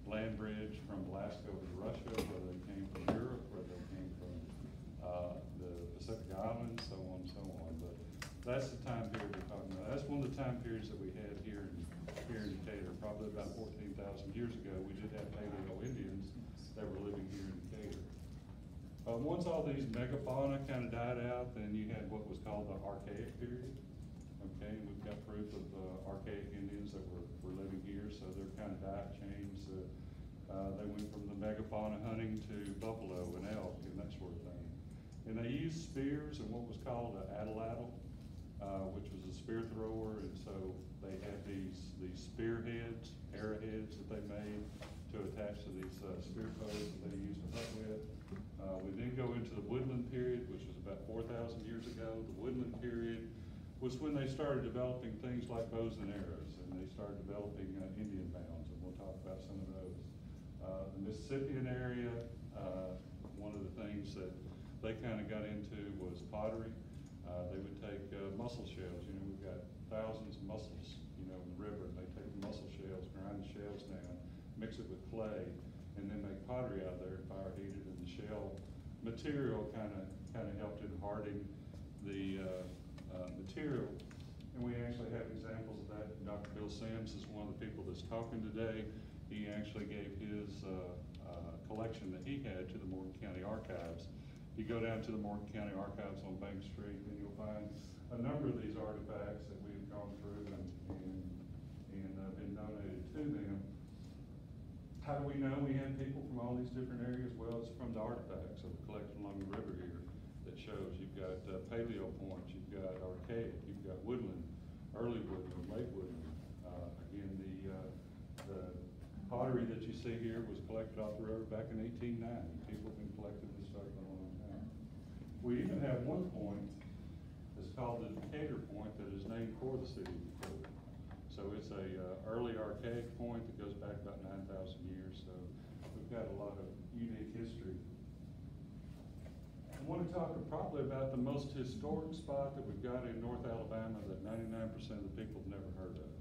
land bridge from Alaska over to Russia, whether they came from Europe, whether they came from the Pacific Islands, so on and so on. But that's the time period we're talking about. That's one of the time periods that we had here in Decatur. Probably about 14,000 years ago, we did have Paleo Indians that were living here in Decatur. Once all these megafauna kind of died out, then you had what was called the Archaic period. Okay, and we've got proof of Archaic Indians that were living here, so their kind of diet changed. They went from the megafauna hunting to buffalo and elk and that sort of thing. And they used spears and what was called an atlatl, which was a spear thrower, and so they had these spearheads, arrowheads that they made to attach to these spear bows that they used to hunt with. We then go into the woodland period, which was about 4,000 years ago. The woodland period was when they started developing things like bows and arrows, and they started developing Indian mounds, and we'll talk about some of those. The Mississippian area, one of the things that they kind of got into was pottery. They would take mussel shells. You know, we've got thousands of mussels, you know, in the river, and they take the mussel shells, grind the shells down, mix it with clay, and then make pottery out of there, fire heated, and the shell material kind of helped in hardening the material. And we actually have examples of that. Dr. Bill Sims is one of the people that's talking today. He actually gave his collection that he had to the Morgan County Archives. You go down to the Morgan County Archives on Bank Street, and you'll find a number of these artifacts that we've gone through and been donated to them. How do we know we had people from all these different areas? Well, it's from the artifacts that were collected along the river here that shows you've got paleo points, you've got archaic, you've got woodland, early woodland, late woodland. Again, the pottery that you see here was collected off the river back in 1890. People have been collecting this stuff for a long time. We even have one point that's called the Decatur Point that is named for the city of Decatur. So it's a early archaic point that goes back about 9,000 years. So we've got a lot of unique history. I want to talk probably about the most historic spot that we've got in North Alabama that 99% of the people have never heard of.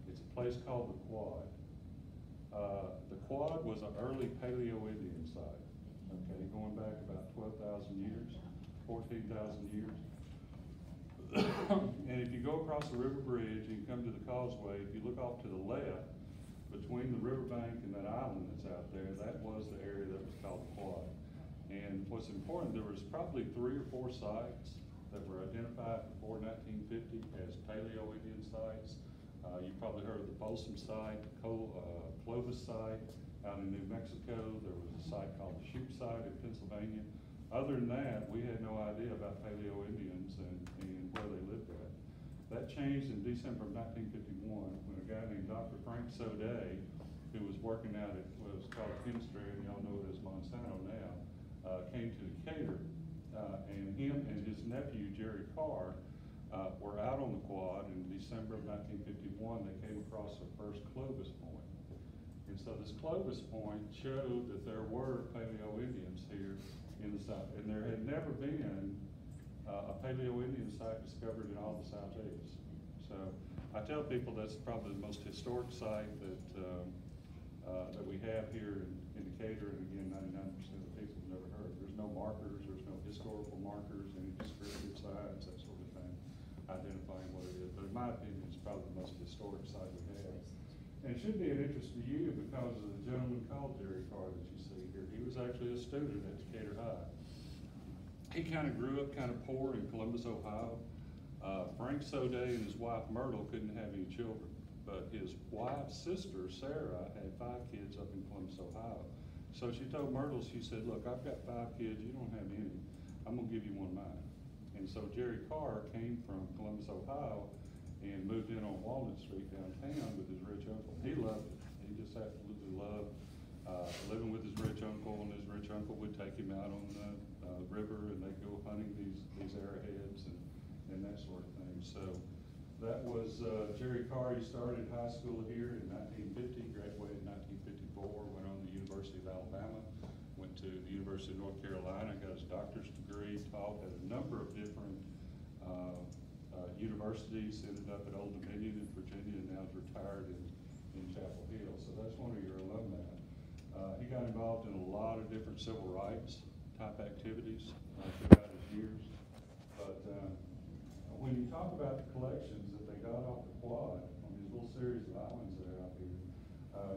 It's a place called the Quad. The Quad was an early Paleo Indian site, okay, going back about 12,000 years, 14,000 years. And if you go across the river bridge and you come to the causeway, if you look off to the left, between the riverbank and that island that's out there, that was the area that was called the Quad. And what's important, there was probably 3 or 4 sites that were identified before 1950 as Paleo Indian sites. You probably heard of the Folsom site, Clovis site out in New Mexico. There was a site called the Shoup site in Pennsylvania. Other than that, we had no idea about Paleo Indians and where they lived at. That changed in December of 1951 when a guy named Dr. Frank Sodé, who was working out at what was called chemistry, and y'all know it as Monsanto now, came to Decatur, and him and his nephew, Jerry Carr, were out on the Quad in December of 1951. They came across the first Clovis point. And so this Clovis point showed that there were Paleo Indians here in the South, and there had never been a Paleo Indian site discovered in all the Southeast. So I tell people that's probably the most historic site that we have here in Decatur, and again, 99% of the people have never heard. There's no markers, there's no historical markers, any descriptive signs, that sort of thing, identifying what it is. But in my opinion, it's probably the most historic site we have. And it should be an interest to you because of the gentleman called Jerry Carr that you see here. He was actually a student at Decatur High. He kind of grew up kind of poor in Columbus, Ohio. Frank Sodé and his wife Myrtle couldn't have any children, but his wife's sister, Sarah, had 5 kids up in Columbus, Ohio. So she told Myrtle, she said, look, I've got 5 kids, you don't have any. I'm gonna give you one of mine. And so Jerry Carr came from Columbus, Ohio, and moved in on Walnut Street downtown with his rich uncle. He loved it. He just absolutely loved living with his rich uncle, and his rich uncle would take him out on the river, and they'd go hunting these arrowheads and that sort of thing. So that was Jerry Carr. He started high school here in 1950, graduated in 1954, went on to the University of Alabama, went to the University of North Carolina, got his doctor's degree, taught at a number of different universities, ended up at Old Dominion in Virginia, and now is retired in Chapel Hill. So that's one of your alumni. got involved in a lot of different civil rights type activities throughout his years. But when you talk about the collections that they got off the quad on these little series of islands that are out here,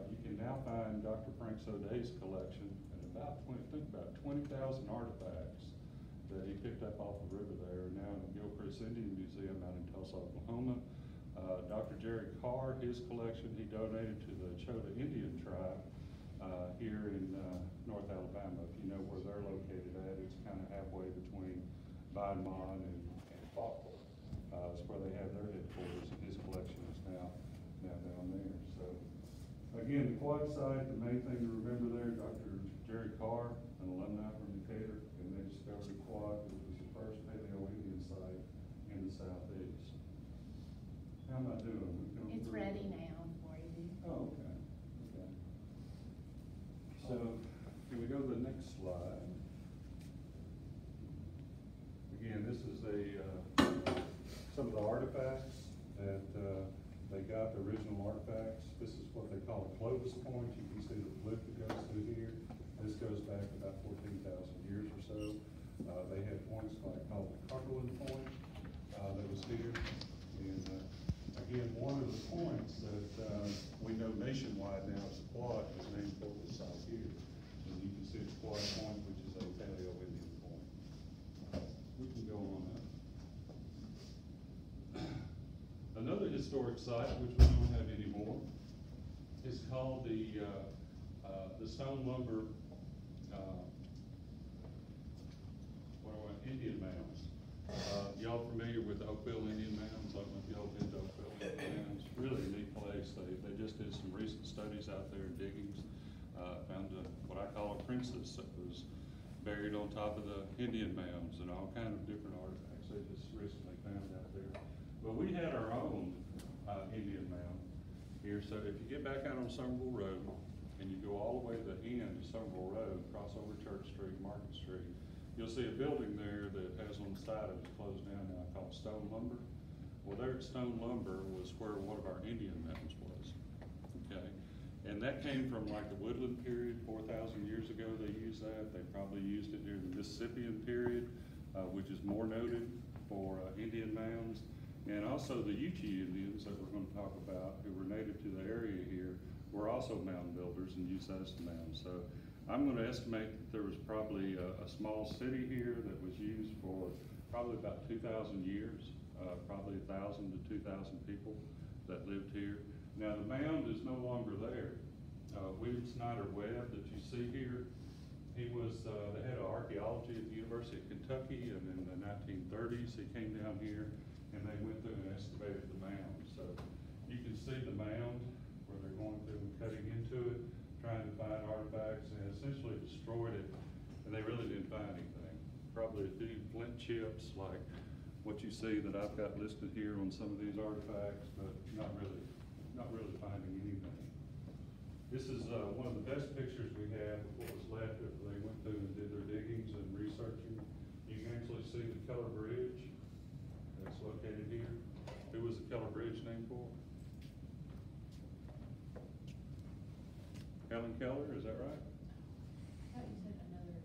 you can now find Dr. Frank Soday's collection at about 20,000 artifacts that he picked up off the river there, now in the Gilchrist Indian Museum out in Tulsa, Oklahoma. Dr. Jerry Carr, his collection, he donated to the Chota Indian tribe here in North Alabama. If you know where they're located at, it's kind of halfway between Beaumont and Faulkner. It's where they have their headquarters, and his collection is now down there. So again, the quad site, the main thing to remember there, Dr. Jerry Carr, an alumni from Decatur, and they discovered the quad, which was the first Paleo-Indian site in the southeast. How am I doing? It's ready now for you. Oh, okay. Okay. So, can we go to the next slide? Again, this is some of the artifacts that they got, the original artifacts. This is what they call a Clovis point. You can see the flip that goes through here. This goes back about 14,000 years or so. They had points like called the Cumberland Point that was here. And again, one of the points that we know nationwide now is the Quad is named for this site here. And you can see the Quad Point, which is a Paleo-Indian point. We can go on up. Another historic site, which we don't have anymore, is called the stone lumber Indian mounds. Y'all familiar with Oakville Indian mounds? I don't know if y'all been to Oakville Indian mounds. Really a neat place. They just did some recent studies out there in diggings. Found what I call a princess that was buried on top of the Indian mounds and all kind of different artifacts they just recently found out there. But we had our own Indian mound here. So if you get back out on Somerville Road and you go all the way to the end of Somerville Road, cross over Church Street, Market Street, you'll see a building there that has on the side of it closed down now called Stone Lumber. Well, there at Stone Lumber was where one of our Indian mounds was, okay? And that came from like the Woodland period, 4,000 years ago they used that. They probably used it during the Mississippian period, which is more noted for Indian mounds. And also the Yuchi Indians that we're going to talk about, who were native to the area here, were also mound builders and used that as the mound. So I'm going to estimate that there was probably a small city here that was used for probably about 2,000 years, probably 1,000 to 2,000 people that lived here. Now the mound is no longer there. William Snyder Webb that you see here, he was the head of archaeology at the University of Kentucky, and in the 1930s he came down here and they went through and excavated the mound. So you can see the mound where they're going through and cutting into it, trying to find artifacts, and essentially destroyed it, and they really didn't find anything. Probably a few flint chips like what you see that I've got listed here on some of these artifacts, but not really finding anything. This is one of the best pictures we have of what was left after they went through and did their diggings and researching. You can actually see the Keller Bridge that's located here. Who was the Keller Bridge named for? Helen Keller, is that right? I thought you said another.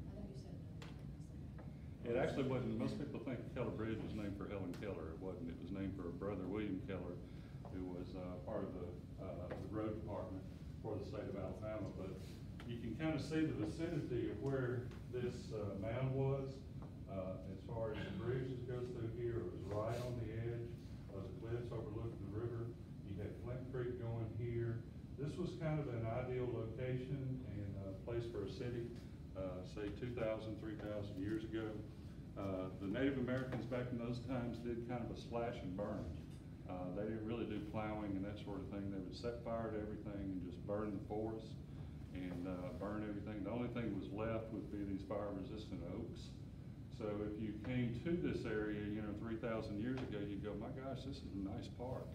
It actually wasn't. Most people think Keller Bridge was named for Helen Keller. It wasn't. It was named for her brother, William Keller, who was part of the road department for the state of Alabama. But you can kind of see the vicinity of where this mound was. As far as the bridge that goes through here, it was right on the edge of the cliffs overlooking the river. You had Flint Creek going here. This was kind of an ideal location and a place for a city, say 2,000, 3,000 years ago. The Native Americans back in those times did kind of a slash and burn. They didn't really do plowing and that sort of thing. They would set fire to everything and just burn the forest and burn everything. The only thing that was left would be these fire-resistant oaks. So if you came to this area, 3,000 years ago, you'd go, my gosh, this is a nice park.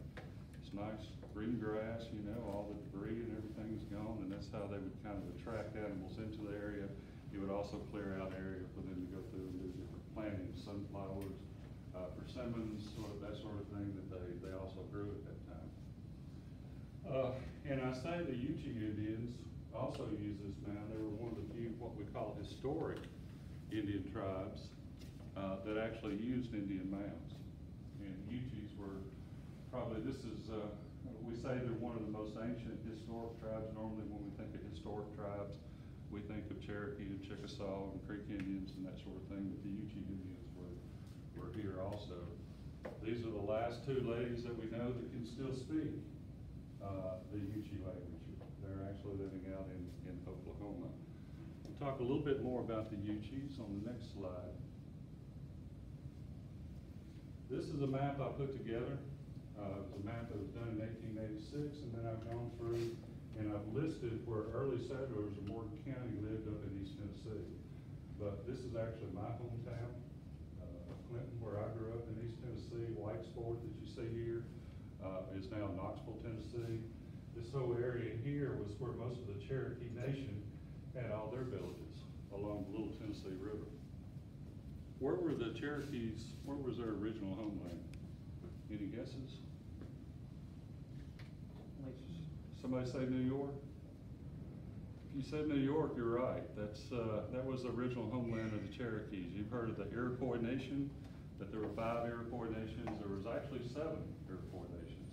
It's nice green grass, all the debris and everything is gone, and that's how they would kind of attract animals into the area. You would also clear out area for them to go through and do different plantings, sunflowers, persimmons, that sort of thing that they also grew at that time. And I say the Yuchi Indians also used this mound. They were one of the few, what we call historic Indian tribes, that actually used Indian mounds. And Uchis were probably, we say they're one of the most ancient historic tribes. Normally when we think of historic tribes, we think of Cherokee and Chickasaw and Creek Indians and that sort of thing, but the Uchi Indians were here also. These are the last two ladies that we know that can still speak the Uchi language. They're actually living out in Oklahoma. We'll talk a little bit more about the Uchis on the next slide. This is a map I put together. It was a map that was done in 1886, and then I've gone through and I've listed where early settlers of Morgan County lived up in East Tennessee. But this is actually my hometown, Clinton, where I grew up in East Tennessee. Whitesport that you see here is now Knoxville, Tennessee. This whole area here was where most of the Cherokee Nation had all their villages along the Little Tennessee River. Where were the Cherokees, where was their original homeland? Any guesses? Somebody say New York? If you said New York, you're right. That was the original homeland of the Cherokees. You've heard of the Iroquois Nation, that there were 5 Iroquois nations. There was actually 7 Iroquois nations.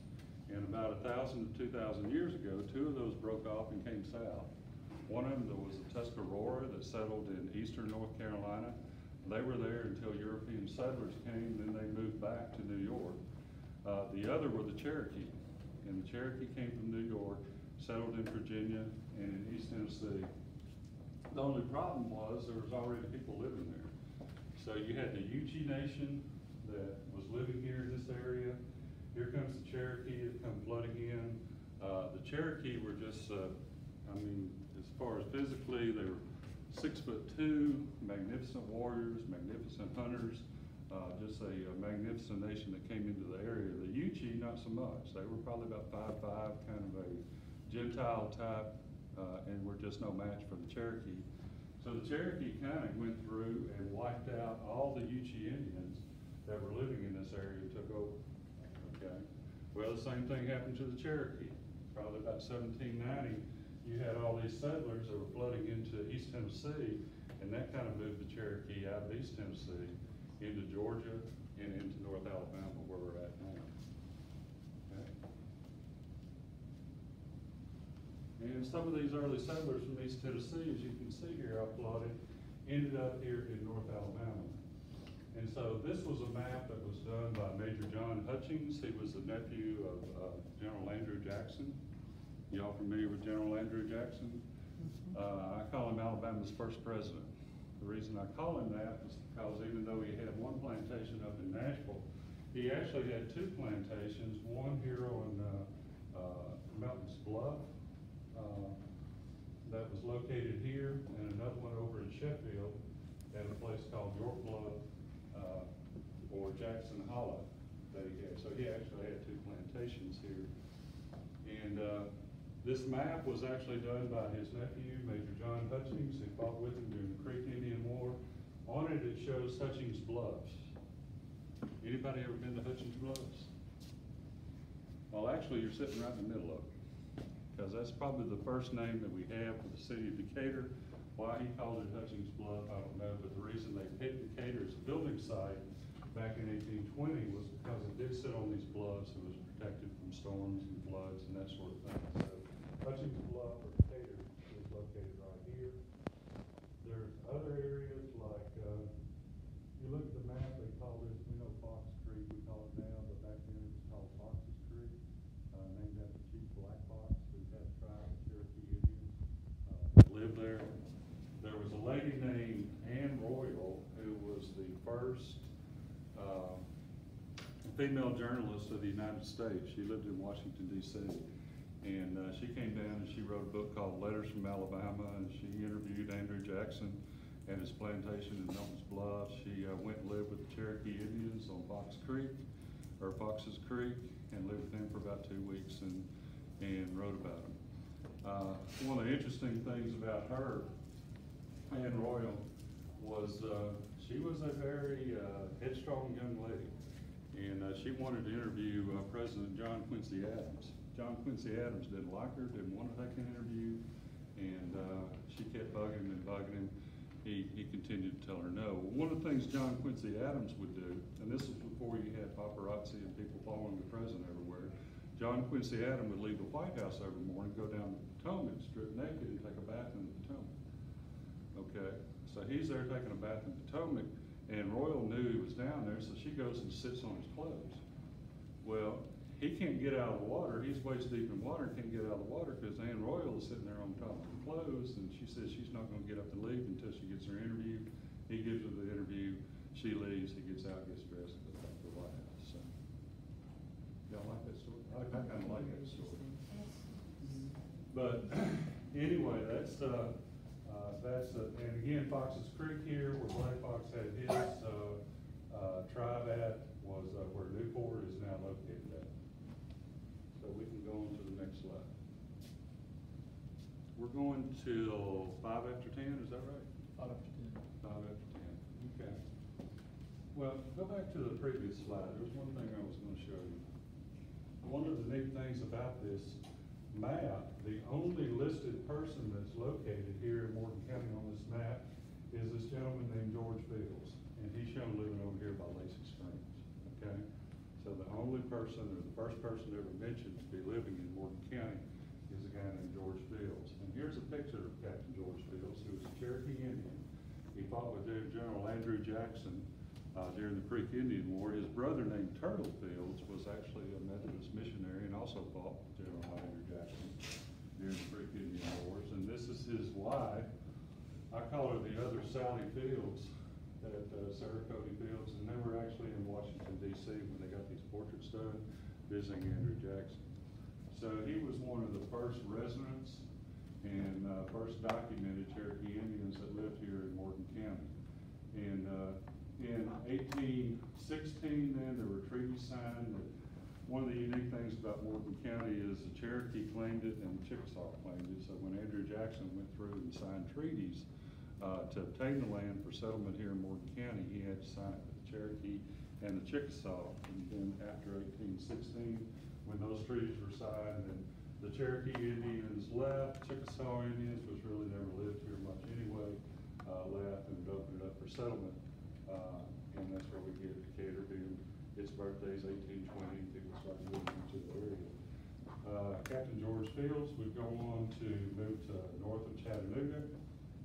And about 1,000 to 2,000 years ago, 2 of those broke off and came south. One of them was the Tuscarora that settled in eastern North Carolina. They were there until European settlers came, then they moved back to New York. The other were the Cherokee. And the Cherokee came from New York, settled in Virginia and in East Tennessee. The only problem was there was already people living there. So you had the Uchi Nation that was living here in this area. Here comes the Cherokee that come flooding in. The Cherokee were just, as far as physically, they were 6'2", magnificent warriors, magnificent hunters. Just a magnificent nation that came into the area. The Uchi, not so much. They were probably about 5'5", kind of a Gentile type, and were just no match for the Cherokee. So the Cherokee kind of went through and wiped out all the Uchi Indians that were living in this area and took over. Okay. Well, the same thing happened to the Cherokee. Probably about 1790, you had all these settlers that were flooding into East Tennessee, and that kind of moved the Cherokee out of East Tennessee into Georgia and into North Alabama, where we're at now. Okay. And some of these early settlers from East Tennessee, as you can see here, I plotted, ended up here in North Alabama. And so this was a map that was done by Major John Hutchings. He was the nephew of General Andrew Jackson. Y'all familiar with General Andrew Jackson? I call him Alabama's first president. The reason I call him that is because even though he had one plantation up in Nashville, he actually had 2 plantations, one here on Mountains Bluff that was located here, and another one over in Sheffield at a place called York Bluff or Jackson Hollow that he had. So he actually had 2 plantations here. And this map was actually done by his nephew, Major John Hutchings, who fought with him during the Creek Indian War. On it, it shows Hutchings Bluffs. Anybody ever been to Hutchings Bluffs? Well, actually, you're sitting right in the middle of it, because that's probably the first name that we have for the city of Decatur. Why he called it Hutchings Bluff, I don't know, but the reason they picked Decatur as a building site back in 1820 was because it did sit on these bluffs. It was protected from storms and floods and that sort of thing. So Hutchings Bluff or Decatur is located right here. There's other areas like, you look at the map, they call this, we know Fox Creek, we call it now, but back then it was called Fox's Creek, named after Chief Black Fox, who had a tribe of Cherokee Indians that lived there. There was a lady named Anne Royal, who was the first female journalist of the United States. She lived in Washington, D.C. And she came down and she wrote a book called Letters from Alabama, and she interviewed Andrew Jackson and his plantation in Mountains Bluff. She went and lived with the Cherokee Indians on Fox's Creek, and lived with them for about 2 weeks and wrote about them. One of the interesting things about her, Anne Royal, was she was a very headstrong young lady. And she wanted to interview President John Quincy Adams. John Quincy Adams didn't like her, didn't want to take an interview. And she kept bugging him and bugging him. He continued to tell her no. Well, one of the things John Quincy Adams would do, and this was before you had paparazzi and people following the president everywhere, John Quincy Adams would leave the White House every morning, go down the Potomac, strip naked, and take a bath in the Potomac. Okay, so he's there taking a bath in the Potomac, and Royal knew he was down there, so she goes and sits on his clothes. Well, he can't get out of the water. He's waist deep in water and can't get out of the water because Anne Royal is sitting there on top of the clothes, and she says she's not going to get up and leave until she gets her interview. He gives her the interview. She leaves. He gets out, gets dressed, and goes back to the White House. So, y'all like that story? I kind of like that story. But anyway, and again, Fox's Creek here, where Black Fox had his tribe at, was where Newport is now located at. So we can go on to the next slide. We're going till 5 after 10, is that right? 5 after 10. 5 after 10, okay. Well, go back to the previous slide. There's one thing I was going to show you. One of the neat things about this map, the only listed person that's located here in Morgan County on this map is this gentleman named George Fields, and he's shown living over here by Lacey Springs, okay? So the only person, or the first person ever mentioned to be living in Morgan County is a guy named George Fields. And here's a picture of Captain George Fields, who was a Cherokee Indian. He fought with General Andrew Jackson during the Creek Indian War. His brother named Turtle Fields was actually a Methodist missionary and also fought with General Andrew Jackson during the Creek Indian Wars. And this is his wife. I call her the other Sally Fields, at Sarah Cody Fields, and they were actually in Washington, D.C. when they got these portraits done, visiting Andrew Jackson. So he was one of the first residents and first documented Cherokee Indians that lived here in Morgan County. And in 1816, then, there were treaties signed. One of the unique things about Morgan County is the Cherokee claimed it and the Chickasaw claimed it. So when Andrew Jackson went through and signed treaties to obtain the land for settlement here in Morgan County, he had to sign it with the Cherokee and the Chickasaw. And then after 1816, when those treaties were signed and the Cherokee Indians left, Chickasaw Indians, which really never lived here much anyway, left and opened it up for settlement. And that's where we get Decatur being, its birthday is 1820, people started moving into the area. Captain George Fields would go on to move to north of Chattanooga,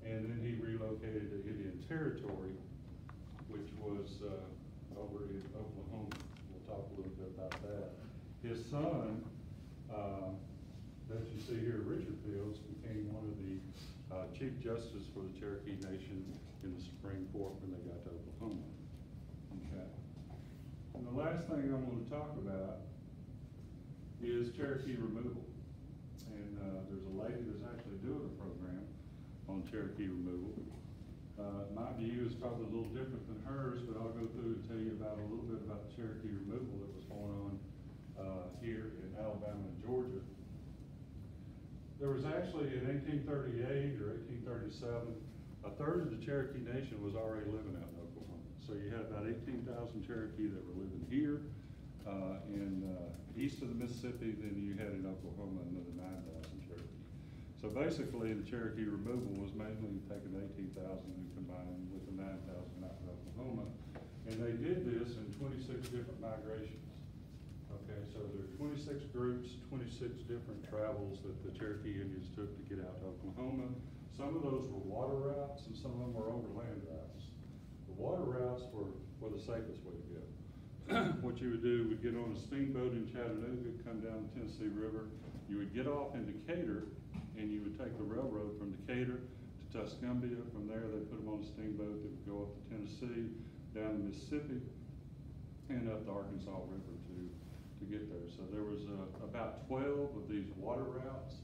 and then he relocated to Indian Territory, which was over in Oklahoma. We'll talk a little bit about that. His son, that you see here, Richard Fields, became one of the Chief Justice for the Cherokee Nation in the Supreme Court when they got to Oklahoma. Okay. And the last thing I'm going to talk about is Cherokee removal. And there's a lady that's actually doing a program on Cherokee removal. My view is probably a little different than hers, but I'll go through and tell you about a little bit about the Cherokee removal that was going on here in Alabama and Georgia. There was actually in 1838 or 1837, a third of the Cherokee Nation was already living out in Oklahoma. So you had about 18,000 Cherokee that were living here in east of the Mississippi, then you had in Oklahoma another 9,000 Cherokee. So basically the Cherokee removal was mainly taking 18,000 and combining with the 9,000 out in Oklahoma. And they did this in 26 different migrations. Okay, so there are 26 groups, 26 different travels that the Cherokee Indians took to get out to Oklahoma. Some of those were water routes and some of them were overland routes. The water routes were the safest way to go. What you would do, would get on a steamboat in Chattanooga, come down the Tennessee River. You would get off in Decatur and you would take the railroad from Decatur to Tuscumbia. From there, they put them on a steamboat that would go up to Tennessee, down the Mississippi, and up the Arkansas River to get there. So there was about 12 of these water routes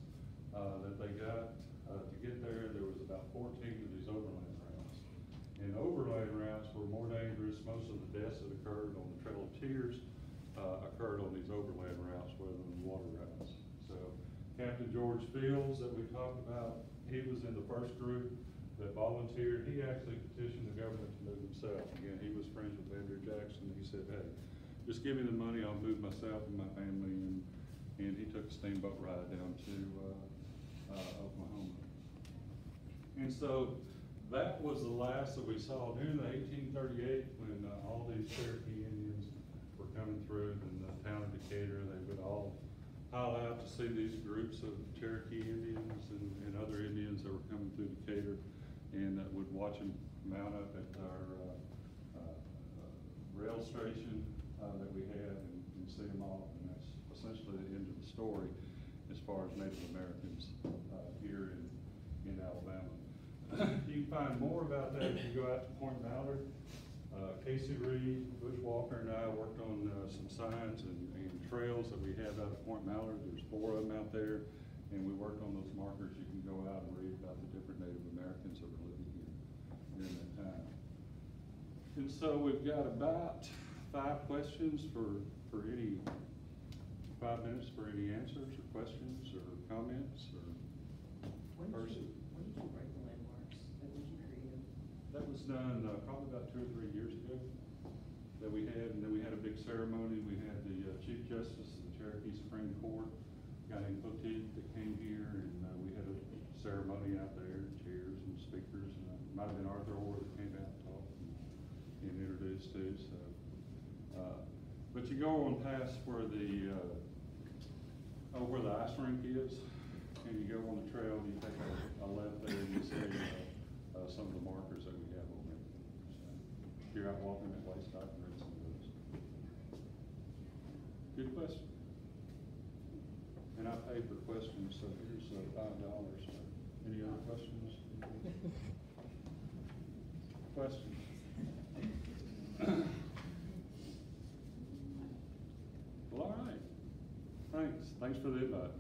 that they got to get there. There was about 14 of these overland routes. And overland routes were more dangerous. Most of the deaths that occurred on the Trail of Tears occurred on these overland routes rather than water routes. So Captain George Fields that we talked about, he was in the first group that volunteered. He actually petitioned the government to move himself. Again, he was friends with Andrew Jackson. He said, hey, just give me the money, I'll move myself and my family. And he took a steamboat ride down to Oklahoma. And so that was the last that we saw during the 1838, when all these Cherokee Indians were coming through in the town of Decatur. They would all pile out to see these groups of Cherokee Indians and other Indians that were coming through Decatur, and would watch them mount up at our rail station that we had and see them off. And that's essentially the end of the story as far as Native Americans here in Alabama. You can find more about that if you go out to Point Mallard. Casey Reed, Bushwalker, and I worked on some signs and trails that we have out at Point Mallard. There's 4 of them out there, and we worked on those markers. You can go out and read about the different Native Americans that were living here during that time. And so we've got about 5 questions for any 5 minutes for any answers or questions or comments or person. When did you write the landmarks? When did you create them? That was done probably about 2 or 3 years ago that we had, and then we had a big ceremony. We had the Chief Justice of the Cherokee Supreme Court, a guy named Poteet, that came here, and we had a ceremony out there, chairs and speakers, and it might have been Arthur Orr that came out and talked and introduced too. So, but you go on past where the ice rink is, and you go on the trail, and you take a left there, and you see some of the markers that we have on there. So, if you're out walking that way, stop and read some of those. Good question. And I paid for questions, so here's $5. Any other questions? Questions? Well, all right. Thanks for the invite.